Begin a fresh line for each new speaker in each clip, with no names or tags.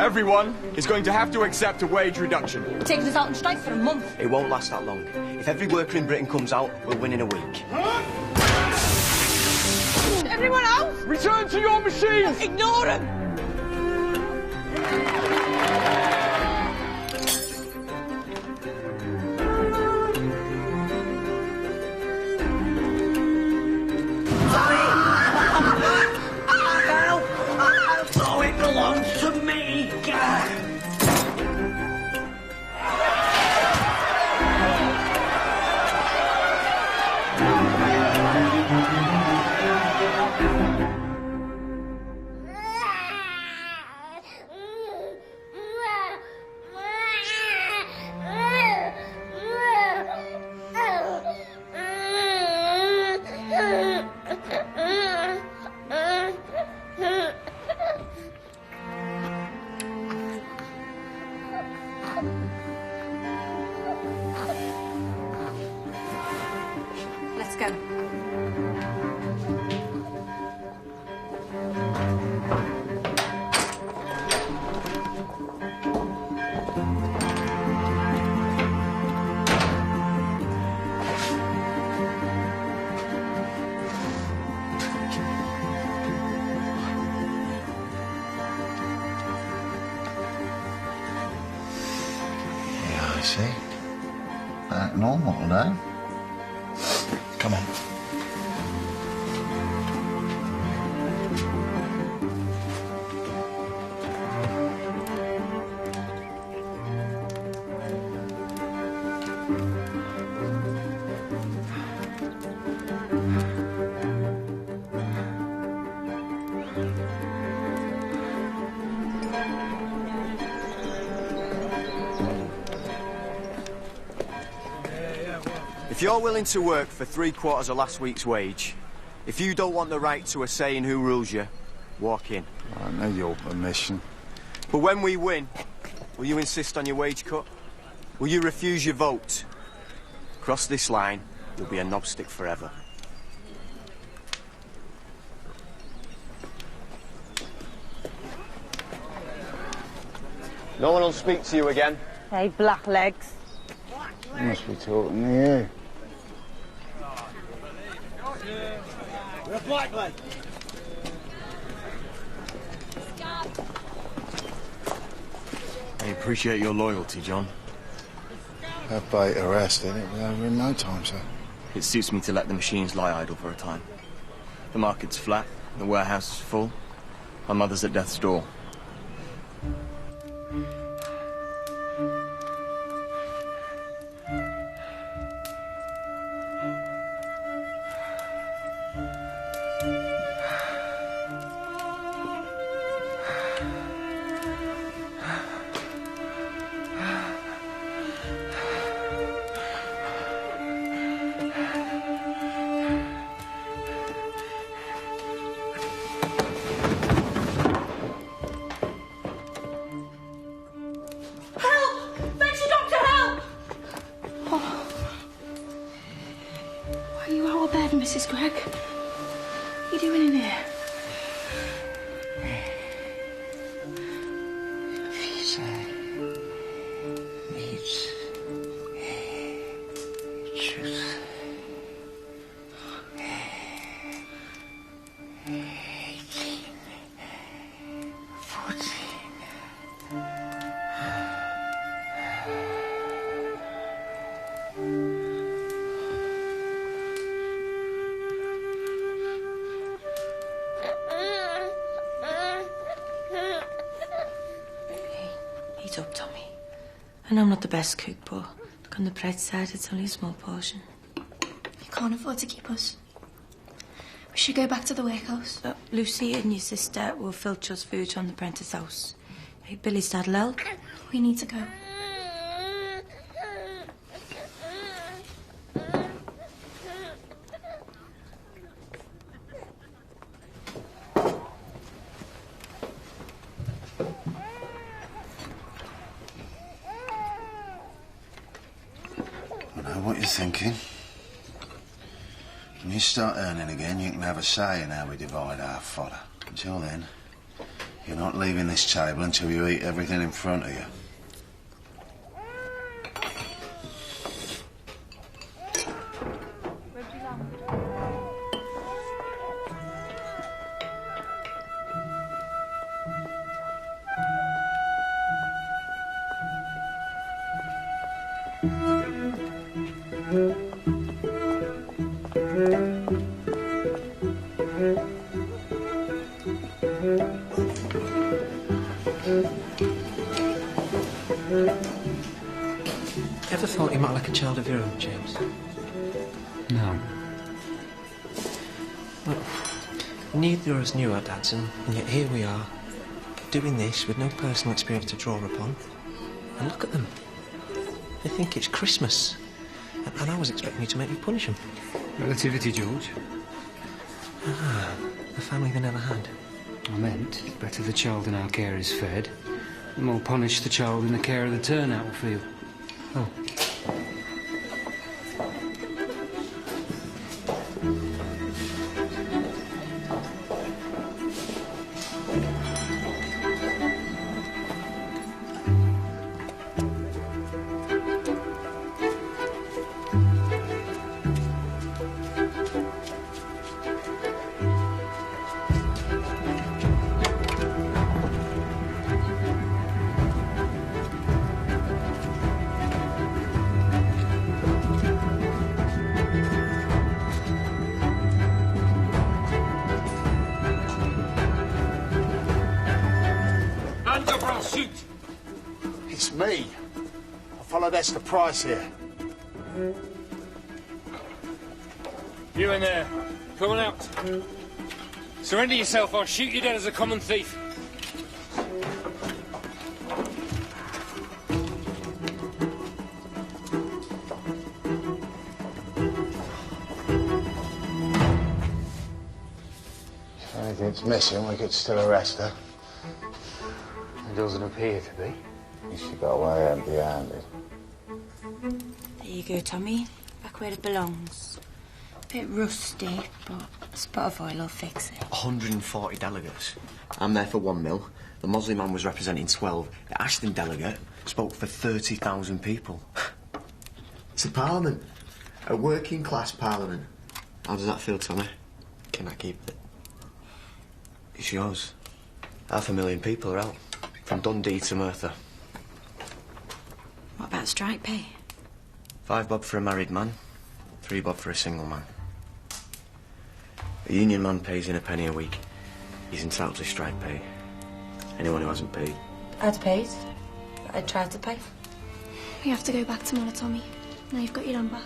Everyone is going to have to accept a wage reduction.
Taking us out on strike for a month.
It won't last that long. If every worker in Britain comes out, we'll win in a week.
Everyone else?
Return to your machines!
Ignore him! Let's go.
Yeah, I see. Back normal now. Come on.
If you're willing to work for 3/4 of last week's wage, if you don't want the right to a say in who rules you, walk in.
I need your permission.
But when we win, will you insist on your wage cut? Will you refuse your vote? Cross this line, you'll be a knobstick forever. No one will speak to you again.
Hey, black legs.
You must be talking to you.
We're black leg.
I appreciate your loyalty, John.
That bait arrested, it'll be over in no time, sir.
It suits me to let the machines lie idle for a time. The market's flat, the warehouse is full. My mother's at death's door.
Mrs. Gregg. What are you doing in here?
Visa needs truth.
Eat up, Tommy. I know I'm not the best cook, but look on the bright side, it's only a small portion.
You can't afford to keep us. We should go back to the warehouse.
Lucy and your sister will filch us food from the Prentice house. Hey, Billy's dad'll help.
We need to go.
I know what you're thinking. When you start earning again, you can have a say in how we divide our fodder. Until then, You're not leaving this table until you eat everything in front of you.
Ever thought you might like a child of your own, James?
No.
Well, neither of us knew our dads, and yet here we are, doing this with no personal experience to draw upon. And look at them. They think it's Christmas. And I was expecting you to make me punish them.
Relativity, George.
Ah, the family they never had.
I meant, the better the child in our care is fed, the more punished the child in the care of the turnout will feel.
Oh.
It's me. I followed Esther Price here.
You in there. Come on out. Surrender yourself, or I'll shoot you dead as a common thief.
If anything's missing, we could still arrest her.
It doesn't appear to be.
She got away empty-handed.
There you go, Tommy. Back where it belongs. Bit rusty, but a spot of oil will fix it.
140 delegates. I'm there for 1 mil. The Mosley man was representing 12. The Ashton delegate spoke for 30,000 people. It's a parliament. A working-class parliament. How does that feel, Tommy? Can I keep it? It's yours. 500,000 people are out. From Dundee to Merthyr.
What about strike pay?
5 bob for a married man, 3 bob for a single man. A union man pays in a penny a week. He's entitled to strike pay. Anyone who hasn't paid.
I'd paid. I'd tried to pay.
We have to go back tomorrow, Tommy. Now you've got your hand back.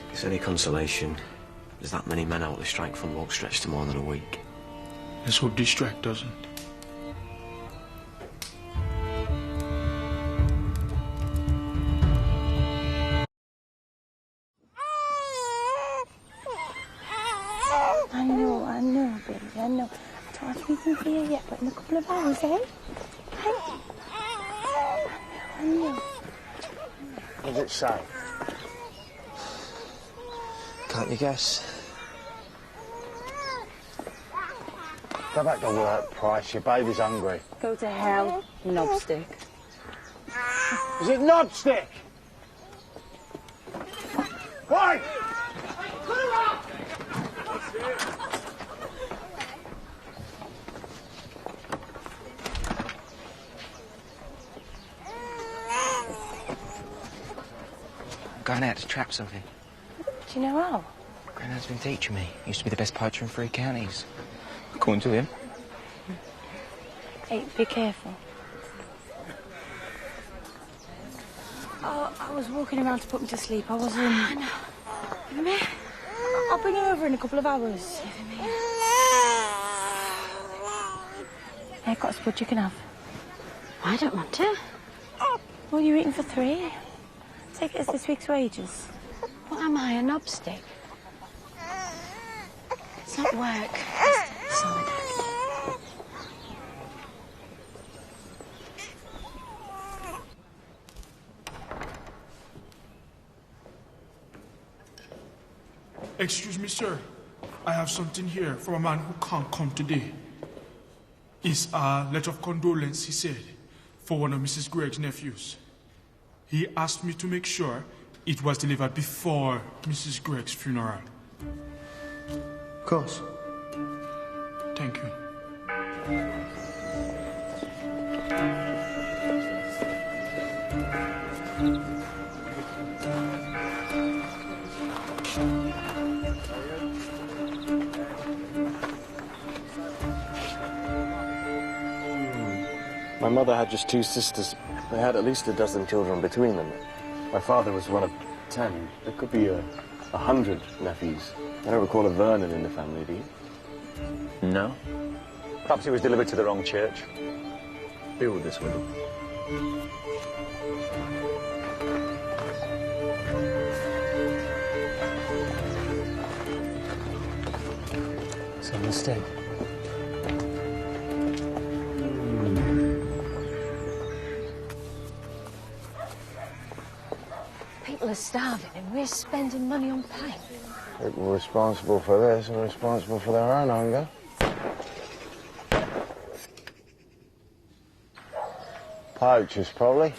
If it's any consolation, there's that many men out the strike fund won't stretch to more than a week.
Let's hope this strike doesn't.
I know, baby, I know. I don't have anything for you yet, but in a couple of hours, eh? Hey? I know.
What does it say?
Can't you guess?
Go back to work, Price. Your baby's hungry.
Go to hell, knobstick.
Is it knobstick? Why?
Going out to trap something.
Do you know how?
Grandad's been teaching me. Used to be the best poacher in 3 counties. According to him.
Hey, be careful. Oh, I was walking around to put me to sleep. I wasn't...
I know.
Give me. I'll bring you over in a couple of hours. Hey, I've got a spud you can have.
I don't want to.
Well, you're eating for 3. Take it as this week's wages.
What am I, a knobstick? It's not work. It's solidarity.
Excuse me, sir. I have something here from a man who can't come today. It's a letter of condolence, he said, for one of Mrs. Gregg's nephews. He asked me to make sure it was delivered before Mrs. Gregg's funeral.
Of course.
Thank you.
My mother had just 2 sisters. They had at least a dozen children between them. My father was one of 10. There could be 100 nephews. I don't recall a Vernon in the family, do you?
No. Perhaps he was delivered to the wrong church.
Deal with this, Wendell.
It's a mistake.
People are starving and we're spending money on paint.
People responsible for this are responsible for their own hunger. Poachers, probably.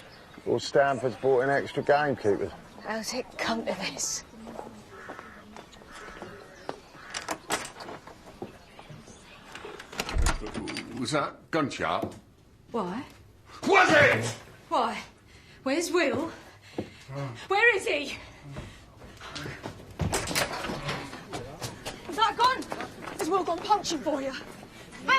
All Stanford's brought in extra gamekeepers.
How's it come to this?
Was that gunshot?
Why?
Was it?
Why? Where's Will? Where is he? Has that gone? Has Will gone poaching for you?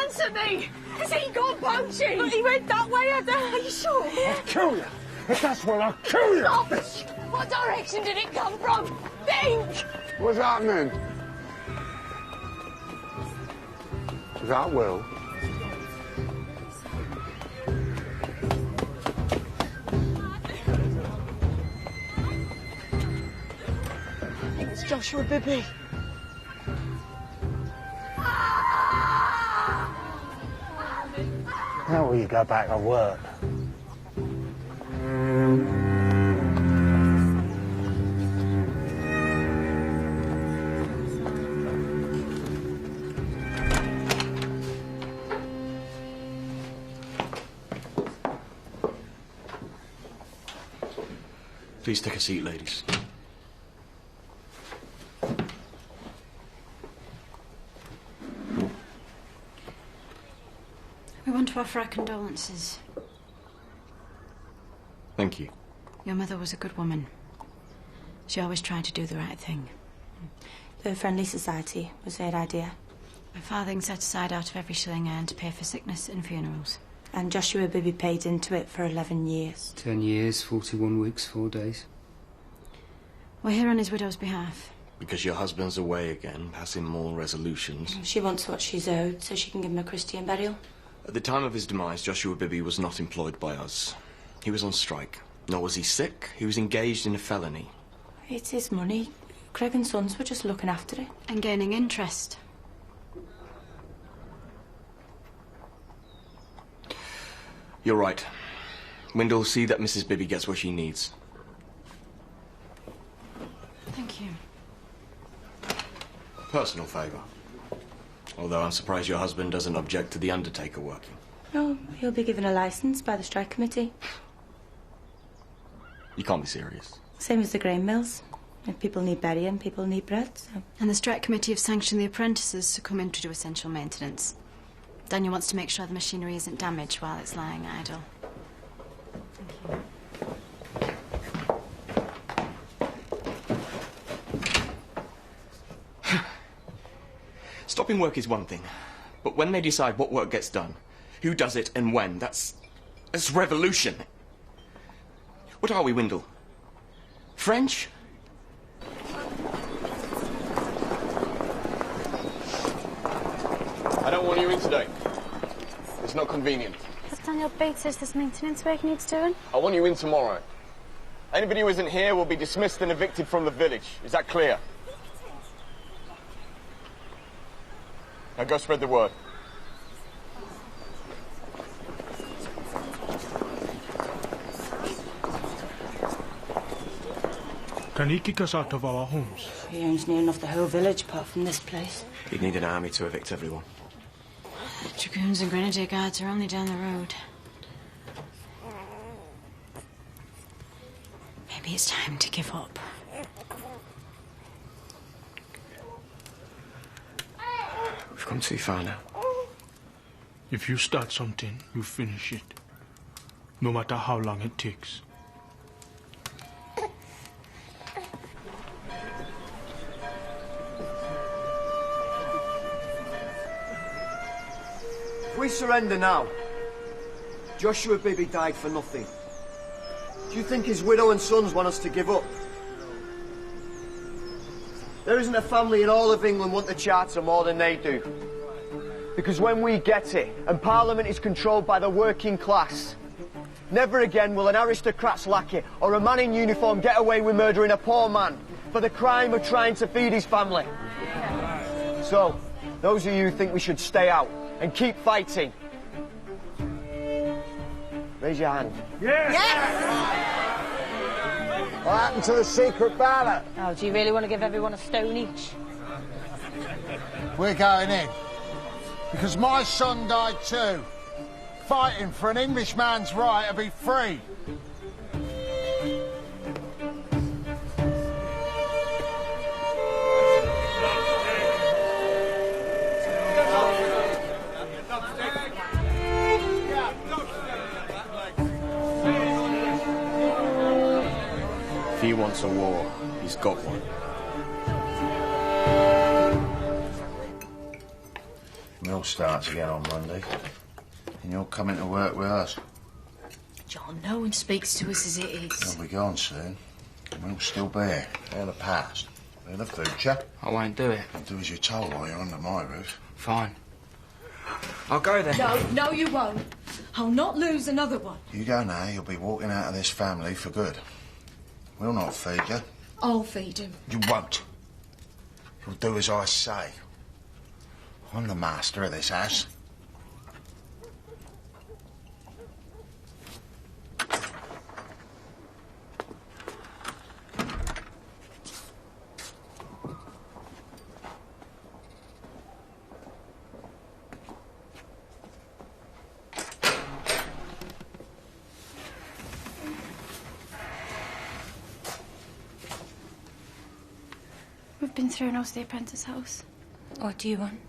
Answer me! Has he gone poaching? But he went that way, Are you sure?
I'll kill you! If that's Will, I'll kill you!
Stop it! What direction did it come from? Think!
What's happening? Is that Will?
It's Joshua Bibby.
How will you go back to work?
Please take a seat, ladies.
We want to offer our condolences.
Thank you.
Your mother was a good woman. She always tried to do the right thing.
The Friendly Society was their idea.
My farthing set aside out of every shilling earned to pay for sickness and funerals.
And Joshua Bibby paid into it for 11 years.
10 years, 41 weeks, 4 days.
We're here on his widow's behalf.
Because your husband's away again, passing more resolutions.
She wants what she's owed so she can give him a Christian burial.
At the time of his demise, Joshua Bibby was not employed by us. He was on strike. Nor was he sick. He was engaged in a felony.
It's his money. Craig and Sons were just looking after it.
And gaining interest.
You're right. Wendell, see that Mrs. Bibby gets what she needs.
Thank you.
Personal favour. Although I'm surprised your husband doesn't object to the undertaker working.
No, he'll be given a licence by the strike committee.
You can't be serious.
Same as the grain mills. If people need burying, people need bread, so...
And the strike committee have sanctioned the apprentices to come in to do essential maintenance. Daniel wants to make sure the machinery isn't damaged while it's lying idle.
Stopping work is one thing, but when they decide what work gets done, who does it and when, that's revolution. What are we, Wendell? French?
I don't want you in today. It's not convenient.
Has Daniel Bates says this maintenance work needs doing?
I want you in tomorrow. Anybody who isn't here will be dismissed and evicted from the village. Is that clear? Now go spread the word.
Can he kick us out of our homes?
He owns near enough the whole village apart from this place.
You'd need an army to evict everyone.
Dragoons and Grenadier Guards are only down the road. Maybe it's time to give up.
We've come too far now.
If you start something, you finish it. No matter how long it takes.
If we surrender now, Joshua Bibby died for nothing. Do you think his widow and sons want us to give up? There isn't a family in all of England want the Charter more than they do. Because when we get it, and Parliament is controlled by the working class, never again will an aristocrat's lackey or a man in uniform get away with murdering a poor man for the crime of trying to feed his family. So, those of you who think we should stay out and keep fighting, raise your hand.
Yes!
What happened to the secret ballot?
Oh, do you really want to give everyone a stone each?
We're going in. Because my son died too. Fighting for an Englishman's right to be free.
If he wants a war, he's got one.
Mill starts again on Monday. And you're coming to work with us.
John, no one speaks to us as it is.
You'll be gone soon. We'll still be here. They're the past. They're the future.
I won't do it.
Do as you're told while you're under my roof.
Fine. I'll go then.
No, you won't. I'll not lose another one.
You go now, you'll be walking out of this family for good. We'll not feed you.
I'll feed him.
You won't. You'll do as I say. I'm the master of this house.
We've been thrown out of the apprentice house.
What do you want?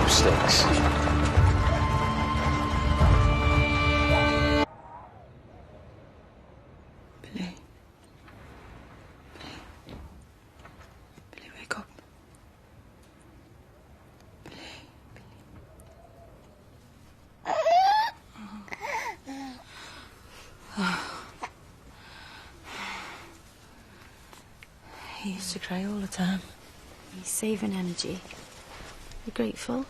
Sticks.
Billy, wake up. He used to cry all the time.
He's saving energy. You grateful?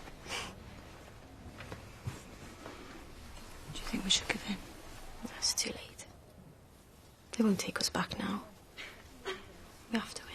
Do you think we should give in?
That's too late. They won't take us back now. We have to win.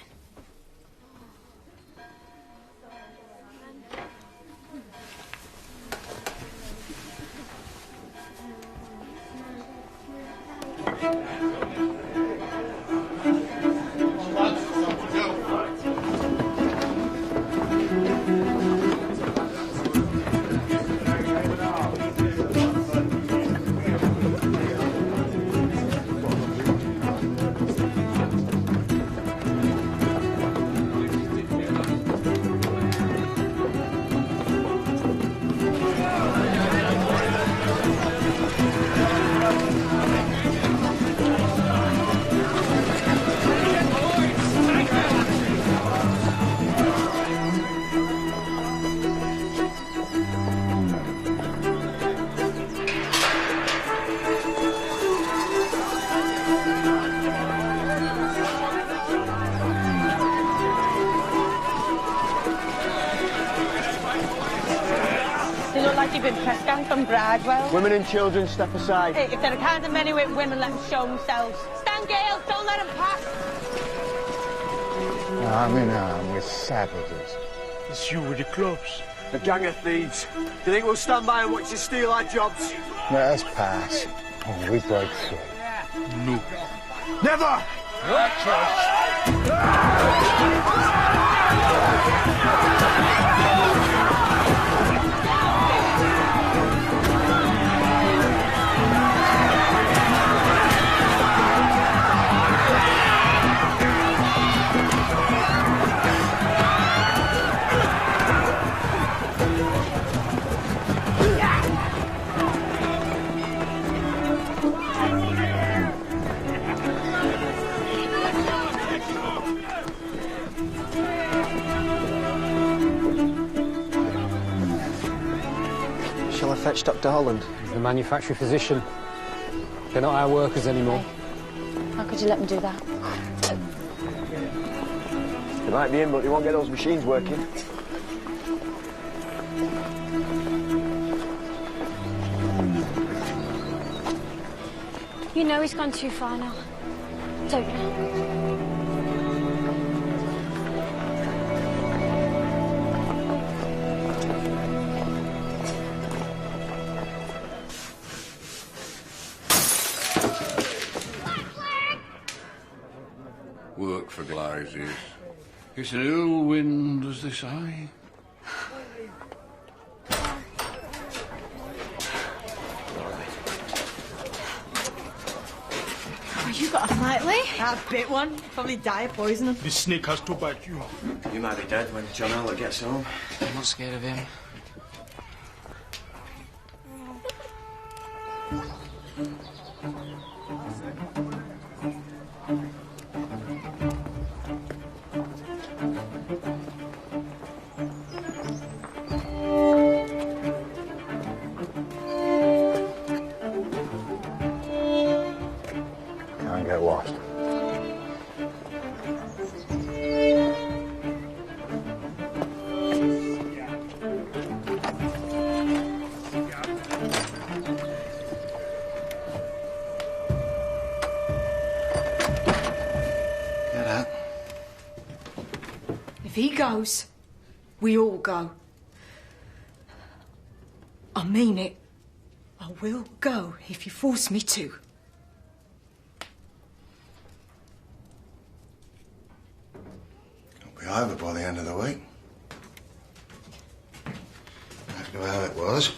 like you've been press gang from Bradwell.
Women and children, step aside.
Hey, if there are kind of many with women, let them show themselves. Stand, Gale, don't let them pass.
Arm in arm with savages.
It's you with the clubs.
A gang of thieves. Do you think we'll stand by and watch you steal our jobs?
Let us pass. Or we break through.
No.
Never!
Shall I fetch Dr. Holland?
He's the manufacturing physician. They're not our workers anymore.
How could you let them do that?
They might be in, but they won't get those machines working.
You know he's gone too far now, don't you?
Work for Glyses. It's an ill wind, as they say.
Oh, you got a flight, Lee? I bit one. Probably die of poisoning.
The snake has to bite you.
You might be dead when John Howlett gets home.
I'm not scared of him.
Can't get lost.
Get out.
If he goes, we all go. I mean it. I will go if you force me to.
It'll be over by the end of the week. Back to how it was.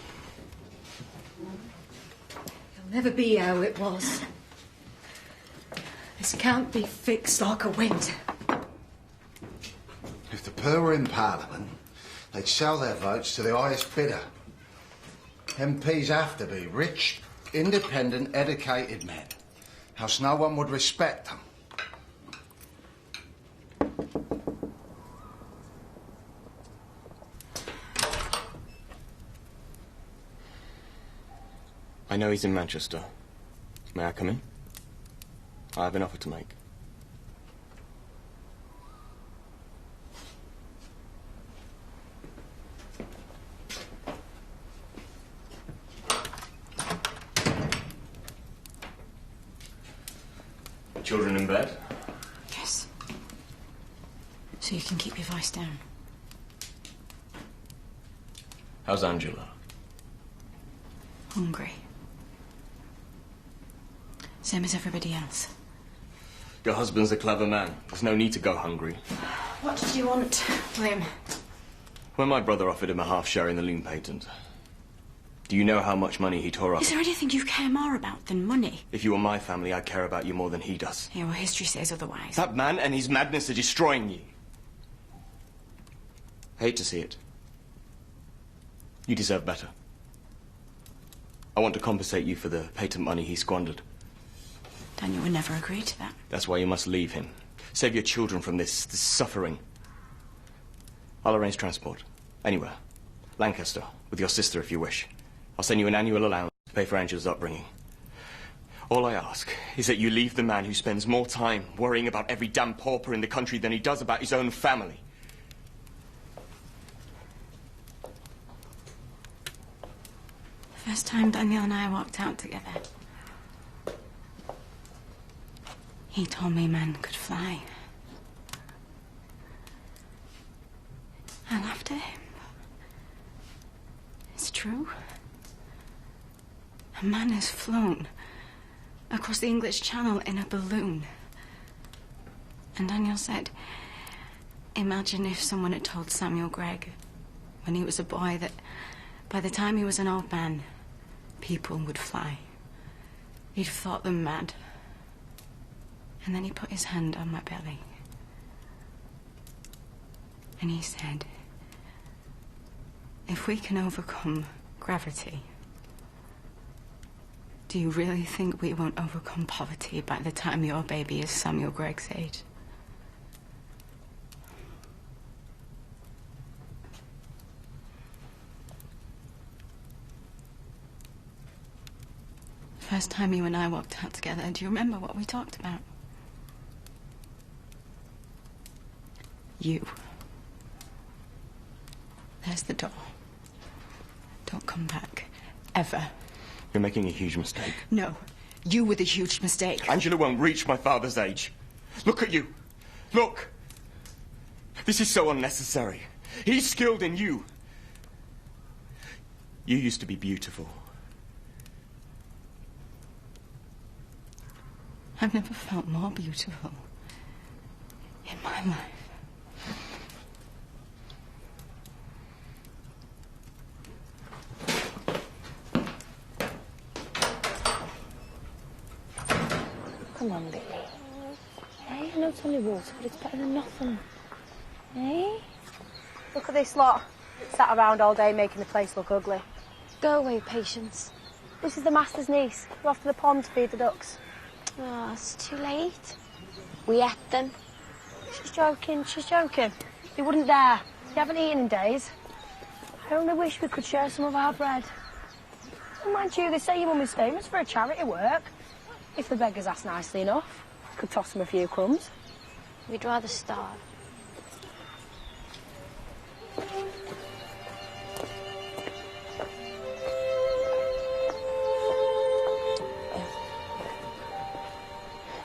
It'll never be how it was. This can't be fixed like a wind.
If the Pur were in Parliament, they'd sell their votes to the highest bidder. MPs have to be rich, independent, educated men. Else no one would respect them.
I know he's in Manchester. May I come in? I have an offer to make. Children in bed?
Yes. So you can keep your voice down.
How's Angela?
Hungry. Same as everybody else.
Your husband's a clever man. There's no need to go hungry.
What did you want, William?
When my brother offered him a half share in the loom patent, do you know how much money he tore up?
Is there anything you care more about than money?
If you were my family, I'd care about you more than he does.
Yeah, well, history says otherwise.
That man and his madness are destroying you. I hate to see it. You deserve better. I want to compensate you for the patent money he squandered.
Daniel would never agree to that.
That's why you must leave him. Save your children from this suffering. I'll arrange transport. Anywhere. Lancaster, with your sister if you wish. I'll send you an annual allowance to pay for Angela's upbringing. All I ask is that you leave the man who spends more time worrying about every damn pauper in the country than he does about his own family.
First time Daniel and I walked out together, he told me men could fly. I laughed at him. It's true. A man has flown across the English Channel in a balloon. And Daniel said, imagine if someone had told Samuel Gregg when he was a boy that by the time he was an old man, people would fly. He'd have thought them mad. And then he put his hand on my belly. And he said, if we can overcome gravity, do you really think we won't overcome poverty by the time your baby is Samuel Gregg's age? First time you and I walked out together, do you remember what we talked about? You. There's the door. Don't come back. Ever.
You're making a huge mistake.
No. You were the huge mistake.
Angela won't reach my father's age. Look at you. Look. This is so unnecessary. He's skilled in you. You used to be beautiful.
I've never felt more beautiful in my life.
Come on, Billy. Hey, I know it's only water, but it's better than nothing. Hey?
Look at this lot. Sat around all day making the place look ugly.
Go away, Patience.
This is the master's niece. We're off to the pond to feed the ducks.
Oh, it's too late. We ate them.
She's joking, she's joking. They wouldn't dare. They haven't eaten in days. I only wish we could share some of our bread. And mind you, they say your mum is famous for her charity work. If the beggars ask nicely enough, could toss them a few crumbs.
We'd rather starve.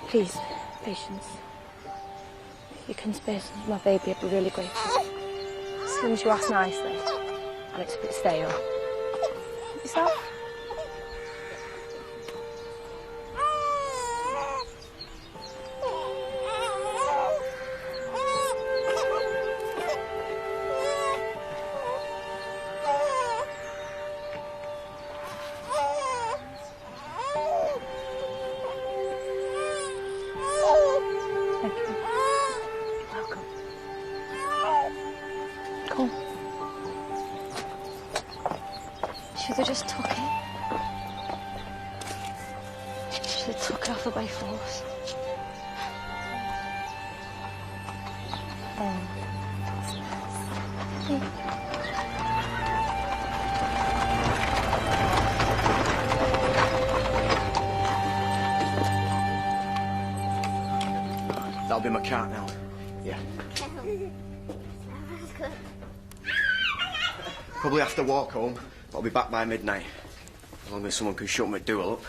Please, Patience. If you can spare some of my baby, I'd be really grateful.
As soon as you ask nicely, and it's a bit stale. Help yourself.
Should have just took it. Should have took it off her by force.
That'll be my cat now. Yeah. Probably have to walk home, but I'll be back by midnight. As long as someone can shut my door up.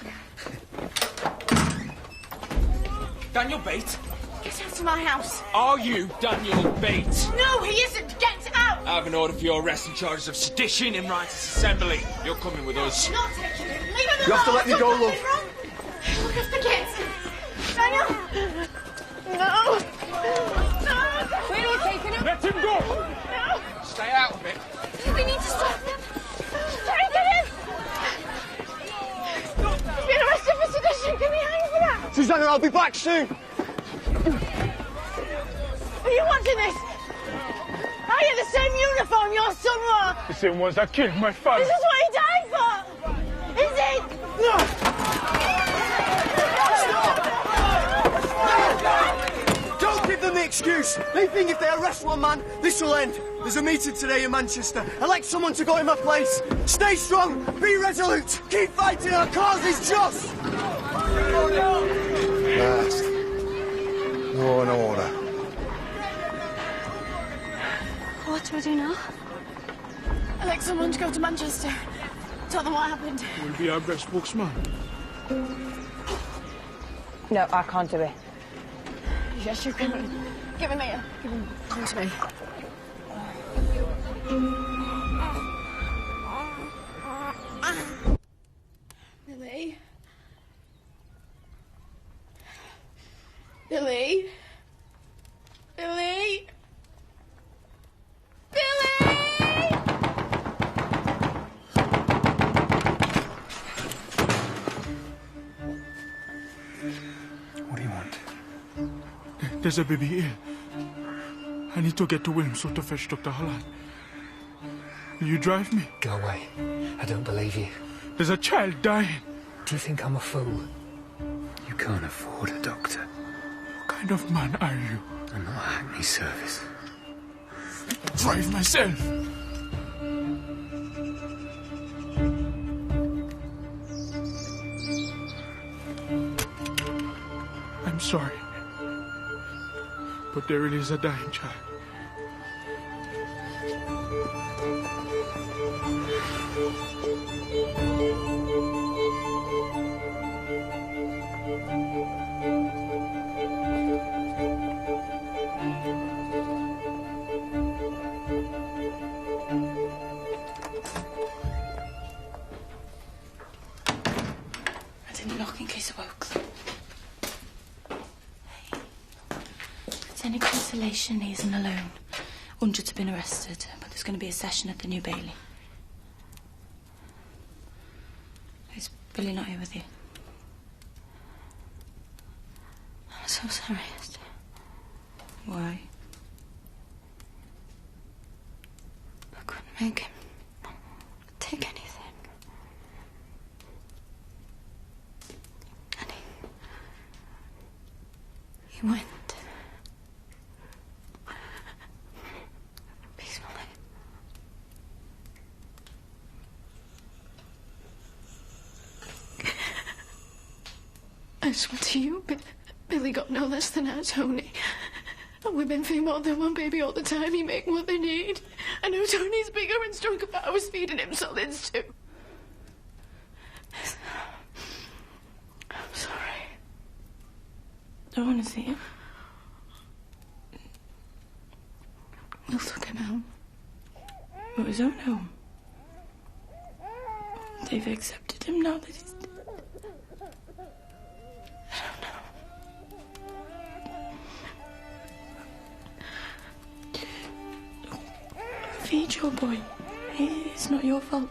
Daniel Bate?
Get out of my house.
Are you Daniel Bate?
No, he isn't. Get out.
I have an order for your arrest and charges of sedition in Riotous Assembly. You're coming with us.
You're not taking him. Leave him alone.
You have to let me go, love.
Look after the kids. Daniel. No. No. Where are you taking him?
Let him go.
No.
Stay out of it.
We need to stop him. Take him. He's been arrested for sedition. Can we hang for that?
Susanna, I'll be back soon.
Are you watching this? Are you the same uniform your son wore?
The same ones that killed my father.
This is what he died for. Is it?
No. Don't give them the excuse. They think if they arrest one man, this will end. There's a meeting today in Manchester. I'd like someone to go in my place. Stay strong. Be resolute. Keep fighting. Our cause is just.
Last. Law and order.
What do I do now?
I'd like someone to go to Manchester.
Tell them what happened.
Will be our best spokesman.
No, I can't do it.
Yes, you can. Give him here. Give him. Come to me. Billy? Billy? Billy? Billy!
What do you want?
There's a baby here. I need to get to Wilmslow to fetch Dr. Holland. Will you drive me?
Go away. I don't believe you.
There's a child dying.
Do you think I'm a fool? You can't afford a doctor.
What kind of man are you?
I'm not a Hackney service.
Drive myself. I'm sorry. But there really is a dying child.
I didn't knock in case I woke them. If it's any consolation, he isn't alone. Hundreds have been arrested, but there's going to be a session at the New Bailey. Is Billy not here with you? I'm so sorry, Esther. Why? I couldn't make him take anything. And he went. Peacefully. I swear to you, Billy got no less than our Tony. And women think more than one baby all the time. He make what they need. I know Tony's bigger and stronger, but I was feeding him solids too. I'm sorry. Don't want to see him. We'll took him home. Or his own home. They've accepted him now that he's dead. I don't know. Feed your boy. It's not your fault.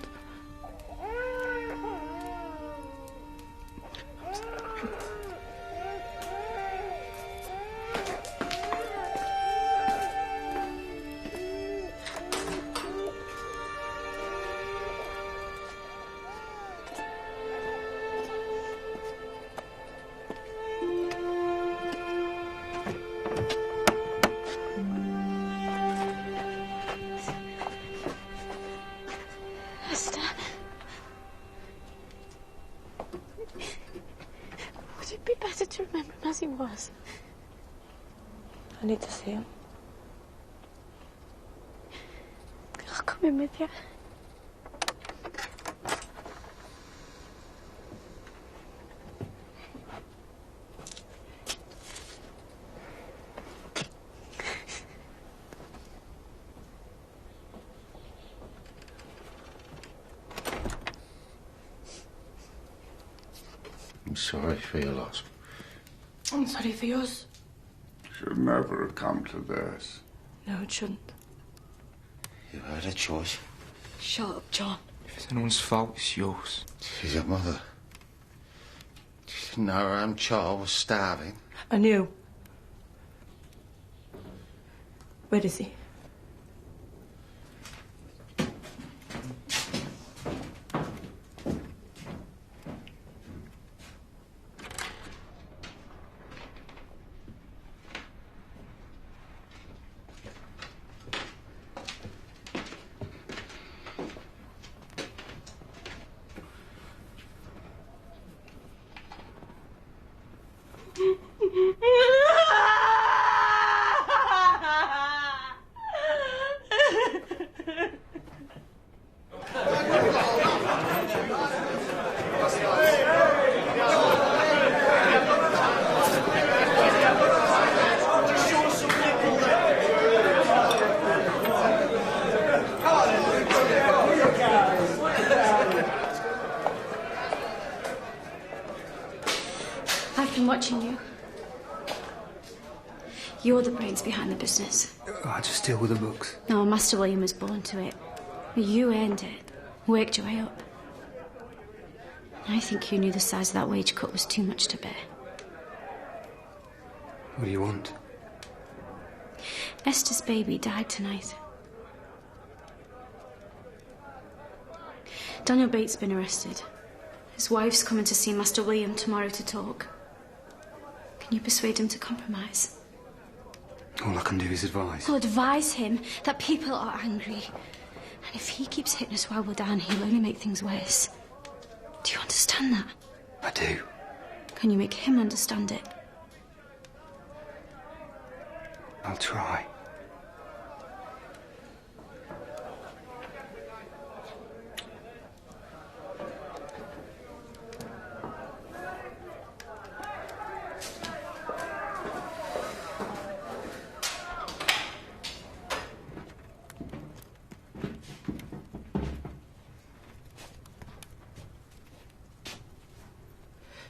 Esther. Would it be better to remember him as he was?
I need to see him.
I'll come in with you.
I'm sorry for your loss.
I'm sorry for yours.
Should never have come to this.
No, it shouldn't.
You had a choice.
Shut up, John.
If it's anyone's fault, it's yours.
She's your mother. She didn't know her own child was starving.
I knew. Where is he? watching you. You're the brains behind the business.
I just deal with the books.
No, Master William was born to it. You earned it. Worked your way up. I think you knew the size of that wage cut was too much to bear.
What do you want?
Esther's baby died tonight. Daniel Bates has been arrested. His wife's coming to see Master William tomorrow to talk. Can you persuade him to compromise?
All I can do is advise.
Well, advise him that people are angry. And if he keeps hitting us while we're down, he'll only make things worse. Do you understand that?
I do.
Can you make him understand it?
I'll try.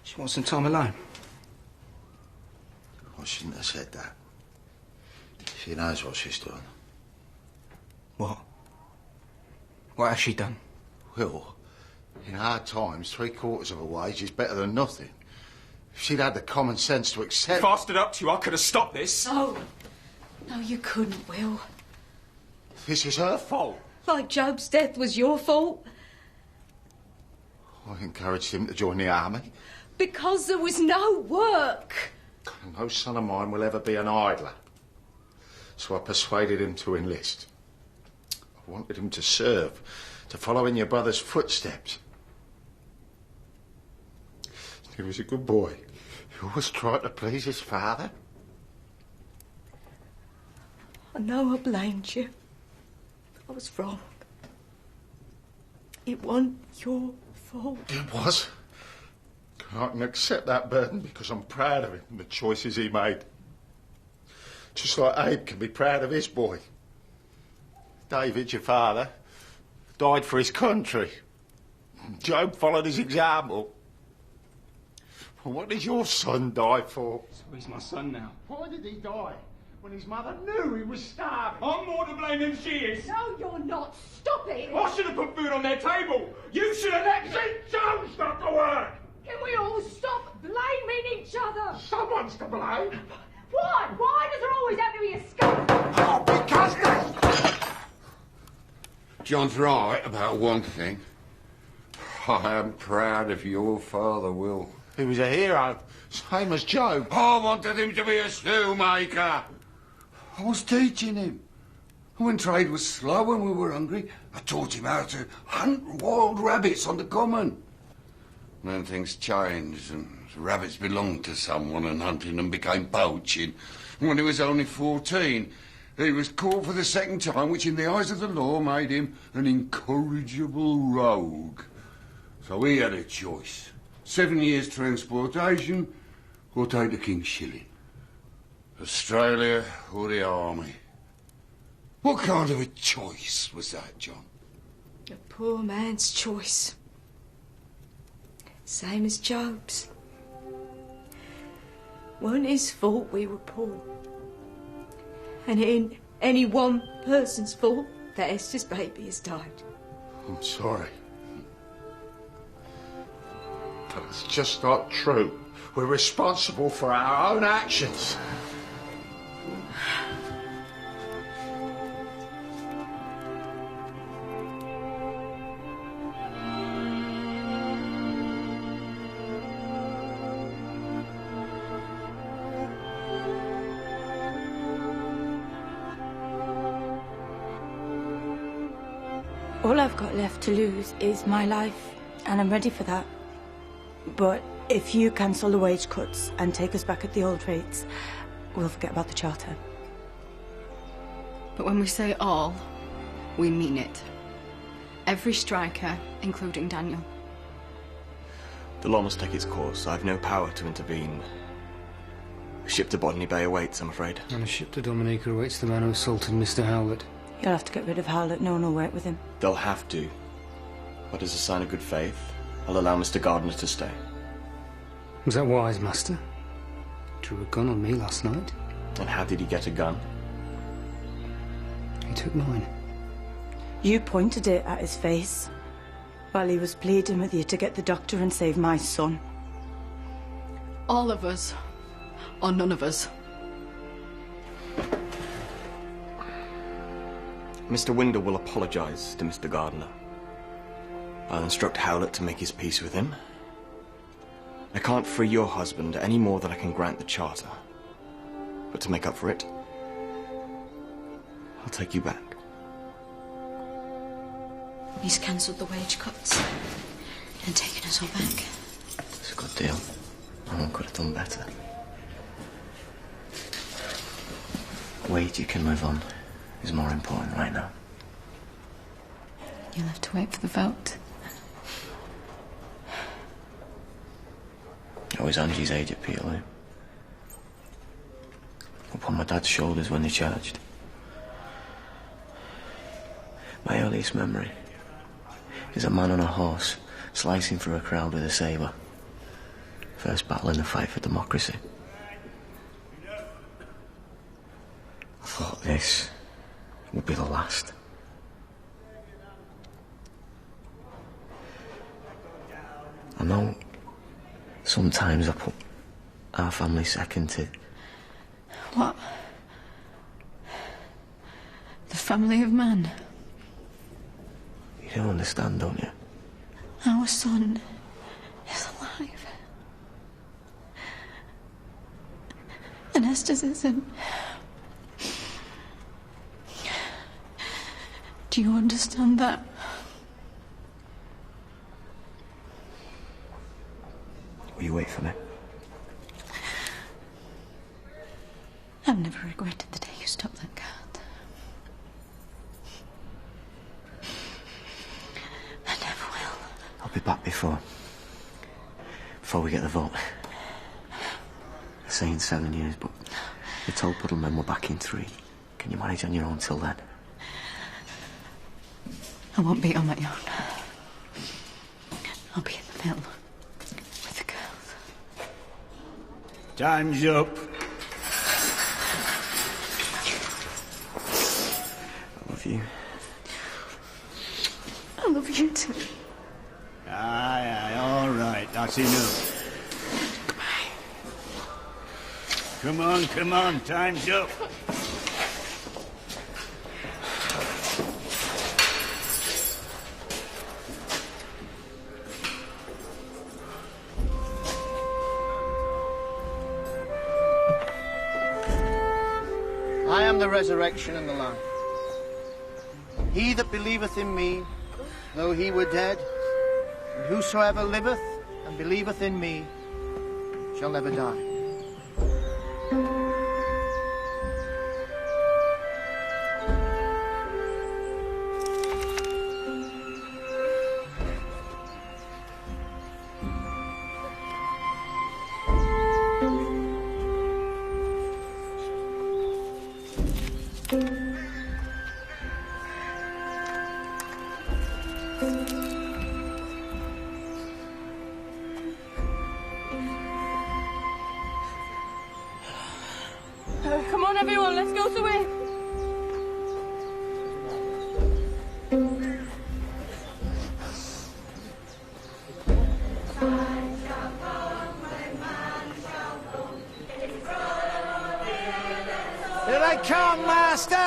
She wants some time alone.
I shouldn't have said that. She knows what she's done.
What? What has she done?
Well, in hard times, 3/4 of a wage is better than nothing. If she'd had the common sense to accept...
If I stood up to you, I could have stopped this.
No. No, you couldn't, Will.
This is her fault.
Like Job's death was your fault.
I encouraged him to join the army.
Because there was no work.
No son of mine will ever be an idler. So I persuaded him to enlist. I wanted him to serve, to follow in your brother's footsteps. He was a good boy. He always tried to please his father.
I know I blamed you. I was wrong. It wasn't your fault.
It was. I can accept that burden because I'm proud of him and the choices he made. Just like Abe can be proud of his boy. David, your father, died for his country. Job followed his example. Well, what did your son die for?
So he's my son now.
Why did he die? When his mother knew he was starving.
I'm more to blame than she is.
No, you're not. Stop it.
I should have put food on their table. You should have let
Joe's got to work.
Can we all stop blaming each other?
Someone's to blame.
Why? Why does there always have to be a scum?
Oh, because
John's right about one thing. I am proud of your father, Will.
He was a hero, same as Job.
I wanted him to be a shoemaker. I was teaching him. When trade was slow and we were hungry, I taught him how to hunt wild rabbits on the common. And then things changed and rabbits belonged to someone and hunting them became poaching. And when he was only 14, he was caught for the second time, which in the eyes of the law made him an incorrigible rogue. So he had a choice. 7 years transportation or take the King's shilling. Australia or the army. What kind of a choice was that, John?
A poor man's choice. Same as Job's. Wasn't his fault we were poor. And it ain't any one person's fault that Esther's baby has died.
I'm sorry. But it's just not true. We're responsible for our own actions.
All I've got left to lose is my life, and I'm ready for that. But if you cancel the wage cuts and take us back at the old rates, we'll forget about the charter.
But when we say all, we mean it. Every striker, including Daniel.
The law must take its course. I've no power to intervene. A ship to Botany Bay awaits, I'm afraid.
And a ship to Dominica awaits the man who assaulted Mr. Howlett.
You'll have to get rid of Howlett. No one will work with him.
They'll have to. But as a sign of good faith, I'll allow Mr. Gardner to stay.
Was that wise, Master? drew a gun on me last night.
And how did he get a gun?
He took mine.
You pointed it at his face while he was pleading with you to get the doctor and save my son.
All of us. Or none of us.
Mr. Windle will apologise to Mr. Gardner. I'll instruct Howlett to make his peace with him. I can't free your husband any more than I can grant the charter. But to make up for it, I'll take you back.
He's cancelled the wage cuts and taken us all back.
It's a good deal. No one could have done better. Wade you can live on is more important right now.
You'll have to wait for the vote.
I was Angie's age at Peterloo. Upon my dad's shoulders when they charged. My earliest memory is a man on a horse slicing through a crowd with a sabre. First battle in the fight for democracy. I thought this would be the last. I know sometimes I put our family second to...
What? The family of man?
You don't understand, don't you?
Our son is alive. And Esther's isn't. Do you understand that?
Will you wait for me?
I've never regretted the day you stopped that cart. I never will.
I'll be back before we get the vote. They're saying 7 years, but the told Puddlemen we're back in 3. Can you manage on your own till then?
I won't be on my own. I'll be in the mill with the girls.
Time's up.
I love you.
I love you too.
Aye, all right, that's enough. Come on, time's up.
I am the resurrection and the life. He that believeth in me, though he were dead, and whosoever liveth and believeth in me, shall never die.
Come on, everyone, let's go to it.
Here they come, master!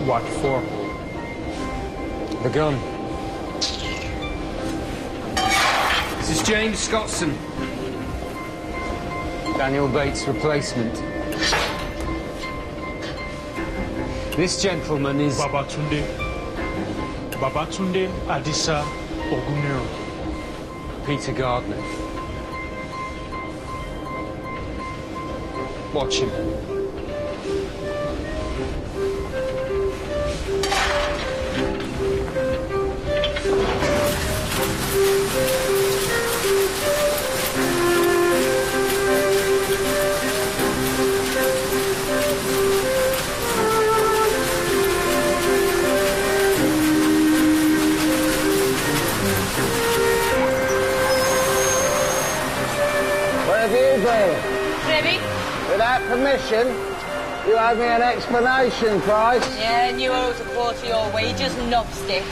What for?
The gun. This is James Scottson. Daniel Bates' replacement. This gentleman is...
Babatunde Adisa Ogunero.
Peter Gardner. Watch him.
Where have you been?
Ready?
Without permission, you owe me an explanation, Price.
Yeah, and you owe us a quarter of your wages, knobstick.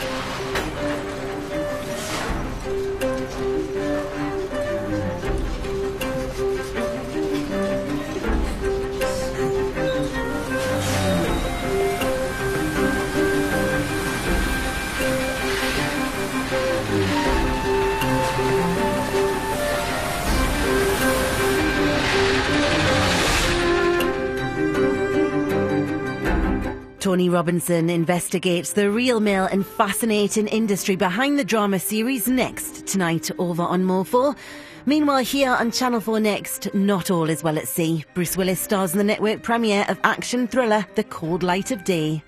Tony Robinson investigates the real Mill and fascinating industry behind the drama series next tonight over on Mo4. Meanwhile, here on Channel 4 next, not all is well at sea. Bruce Willis stars in the network premiere of action thriller The Cold Light of Day.